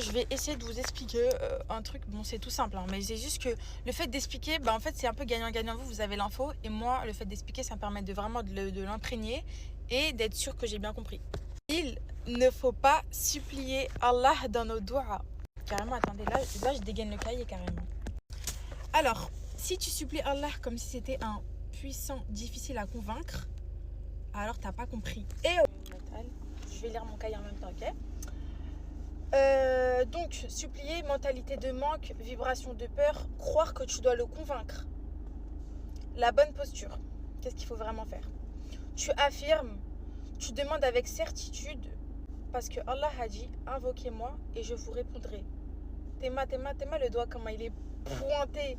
je vais essayer de vous expliquer un truc. Bon, c'est tout simple, hein, mais c'est juste que le fait d'expliquer, bah, en fait, c'est un peu gagnant-gagnant. Vous avez l'info, et moi, le fait d'expliquer, ça me permet de vraiment de l'imprégner et d'être sûr que j'ai bien compris. Il ne faut pas supplier Allah dans nos doigts. Carrément, attendez, là, je dégaine le cahier carrément. Alors, si tu supplies Allah comme si c'était un puissant difficile à convaincre, alors t'as pas compris. Et je vais lire mon cahier en même temps, ok? Donc, supplier, mentalité de manque, vibration de peur, croire que tu dois le convaincre. La bonne posture, qu'est-ce qu'il faut vraiment faire? Tu affirmes, tu demandes avec certitude, parce que Allah a dit, invoquez-moi et je vous répondrai. Théma, le doigt, comment il est pointé.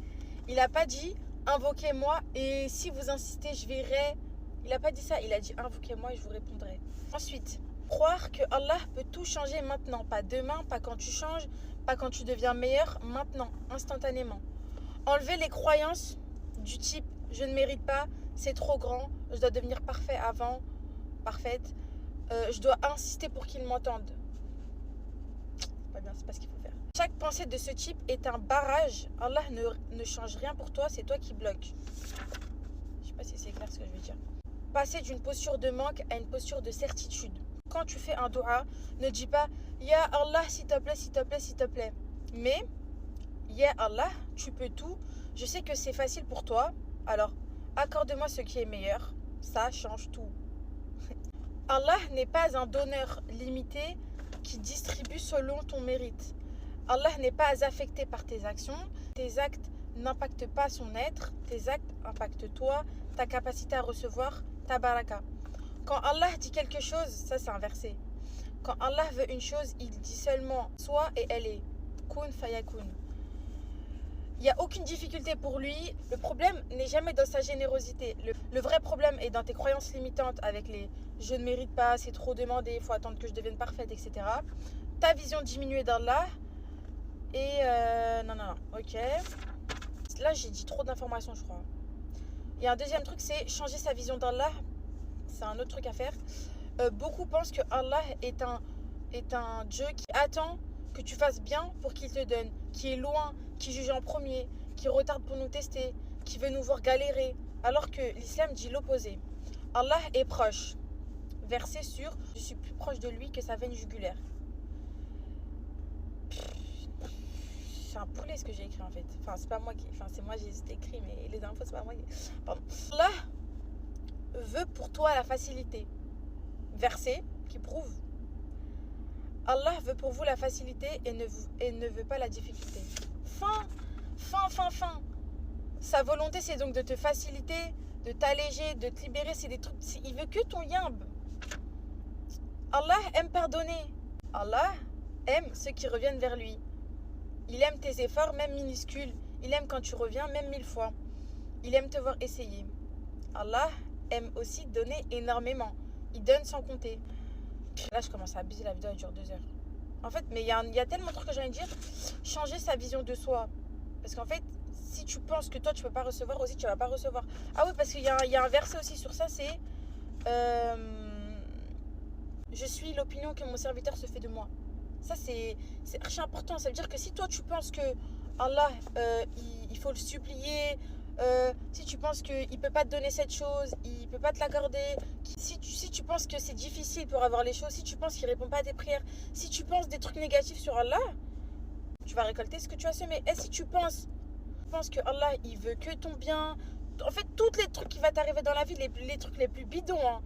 Il n'a pas dit, invoquez-moi et si vous insistez, je verrai. Il n'a pas dit ça, il a dit, invoquez-moi et je vous répondrai. Ensuite, croire que Allah peut tout changer maintenant, pas demain, pas quand tu changes, pas quand tu deviens meilleur, maintenant, instantanément. Enlever les croyances du type je ne mérite pas, c'est trop grand, je dois devenir parfait avant, parfaite, je dois insister pour qu'il m'entende. C'est pas bien, c'est pas ce qu'il faut faire. Chaque pensée de ce type est un barrage. Allah ne change rien pour toi, c'est toi qui bloques. Je sais pas si c'est clair ce que je veux dire. Passer d'une posture de manque à une posture de certitude. Quand tu fais un dua, ne dis pas Ya Allah, s'il te plaît, s'il te plaît, s'il te plaît. Mais Ya Allah, tu peux tout. Je sais que c'est facile pour toi. Alors, accorde-moi ce qui est meilleur. Ça change tout. Allah n'est pas un donneur limité qui distribue selon ton mérite. Allah n'est pas affecté par tes actions. Tes actes n'impactent pas son être. Tes actes impactent toi, ta capacité à recevoir, ta baraka. Quand Allah dit quelque chose, ça c'est un verset. Quand Allah veut une chose, il dit seulement soit et elle est. Kun fayakun. Il n'y a aucune difficulté pour lui. Le problème n'est jamais dans sa générosité. Le vrai problème est dans tes croyances limitantes avec les je ne mérite pas, c'est trop demandé, il faut attendre que je devienne parfaite, etc. Ta vision diminuée d'Allah. Et non, ok. Là, j'ai dit trop d'informations, je crois. Il y a un deuxième truc, c'est changer sa vision d'Allah. C'est un autre truc à faire. Beaucoup pensent que Allah est un Dieu qui attend que tu fasses bien pour qu'il te donne, qui est loin, qui juge en premier, qui retarde pour nous tester, qui veut nous voir galérer, alors que l'islam dit l'opposé. Allah est proche. Verset sur je suis plus proche de lui que sa veine jugulaire. C'est un poulet ce que j'ai écrit en fait. Enfin, c'est pas moi qui. Enfin, c'est moi j'ai écrit, mais les infos, c'est pas moi qui. Pardon. Allah veut pour toi la facilité. Verset qui prouve. Allah veut pour vous la facilité et ne veut pas la difficulté. Fin. Sa volonté, c'est donc de te faciliter, de t'alléger, de te libérer. C'est des trucs. Il veut que ton yimb. Allah aime pardonner. Allah aime ceux qui reviennent vers lui. Il aime tes efforts, même minuscules. Il aime quand tu reviens, même 1000 fois. Il aime te voir essayer. Allah aime aussi donner énormément. Il donne sans compter. Là, je commence à abuser, la vidéo elle dure 2 heures. En fait, mais il y a tellement de trucs que j'ai envie de dire. Changer sa vision de soi. Parce qu'en fait, si tu penses que toi, tu peux pas recevoir, aussi, tu vas pas recevoir. Ah oui, parce qu'il y a un verset aussi sur ça, c'est... je suis l'opinion que mon serviteur se fait de moi. Ça, c'est archi important. Ça veut dire que si toi, tu penses que Allah, il faut le supplier... si tu penses qu'il ne peut pas te donner cette chose, il ne peut pas te l'accorder, si tu penses que c'est difficile pour avoir les choses, si tu penses qu'il ne répond pas à tes prières, si tu penses des trucs négatifs sur Allah, tu vas récolter ce que tu as semé. Et si tu penses que Allah, il veut que ton bien, en fait, tous les trucs qui vont t'arriver dans la vie, les trucs les plus bidons, hein,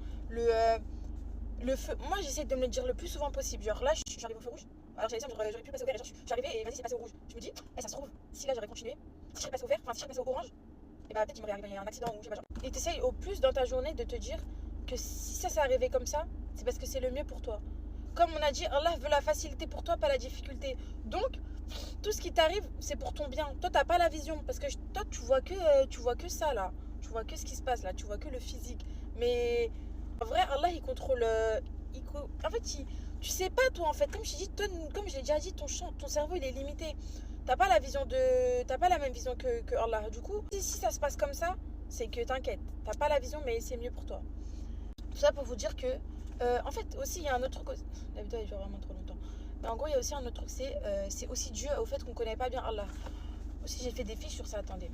le feu, moi j'essaie de me le dire le plus souvent possible. Genre là, je suis arrivée au feu rouge. Alors j'allais dire, j'aurais pu passer au vert. Et genre, je suis arrivée et vas-y, c'est passé au rouge. Je me dis, ça se trouve, si là j'aurais continué, si je serais passé au vert, enfin si je serais passé au orange, et bah peut-être qu'il m'aurait arrivé un accident ou je sais pas genre. Et t'essayes au plus dans ta journée de te dire que si ça s'est arrivé comme ça, c'est parce que c'est le mieux pour toi. Comme on a dit, Allah veut la facilité pour toi, pas la difficulté. Donc, tout ce qui t'arrive, c'est pour ton bien. Toi, t'as pas la vision. Parce que toi, tu vois que ça là. Tu vois que ce qui se passe là. Tu vois que le physique. Mais en vrai, Allah, il contrôle. En fait, tu sais pas, toi, en fait. Comme je l'ai déjà dit, ton cerveau, il est limité. T'as pas la même vision que Allah. Du coup, si ça se passe comme ça, c'est que t'inquiète. T'as pas la vision, mais c'est mieux pour toi. Tout ça pour vous dire que, en fait, aussi, il y a un autre truc. La vidéo, elle dure vraiment trop longtemps. Mais en gros, il y a aussi un autre truc, c'est aussi dû au fait qu'on connaît pas bien Allah. Aussi, j'ai fait des fiches sur ça, attendez.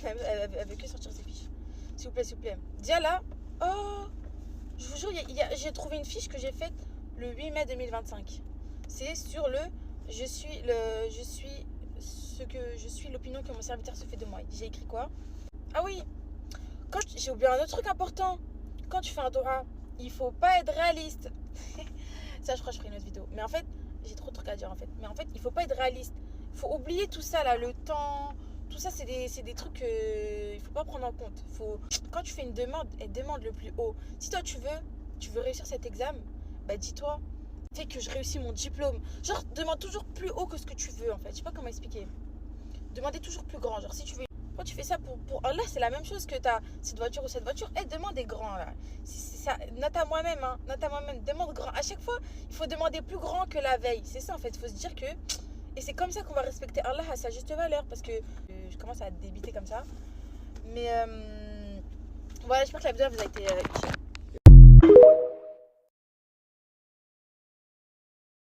Elle veut que sortir ses fiches. S'il vous plaît, s'il vous plaît. Dia là, oh, je vous jure, j'ai trouvé une fiche que j'ai faite le 8 mai 2025. C'est sur je suis l'opinion que mon serviteur se fait de moi. J'ai écrit quoi? Ah oui, j'ai oublié un autre truc important. Quand tu fais un Torah, il faut pas être réaliste. Ça, je crois que je ferai une autre vidéo. Mais en fait, j'ai trop de trucs à dire en fait. Mais en fait, il faut pas être réaliste. Il faut oublier tout ça là, le temps. Tout ça, c'est des trucs qu'il faut pas prendre en compte. Quand tu fais une demande, demande le plus haut. Si toi, tu veux réussir cet examen, bah dis-toi, fais que je réussis mon diplôme. Genre, demande toujours plus haut que ce que tu veux en fait. Je sais pas comment expliquer. Demandez toujours plus grand. Genre, si tu veux. Quand tu fais ça pour Allah, c'est la même chose que t'as cette voiture ou cette voiture. Demande des grands là. C'est ça. Note à moi-même, hein. Note à moi-même. Demande grand. À chaque fois, il faut demander plus grand que la veille. C'est ça en fait. Il faut se dire que. Et c'est comme ça qu'on va respecter Allah à sa juste valeur. Parce que je commence à débiter comme ça. Mais voilà, j'espère que la vidéo vous a été utile.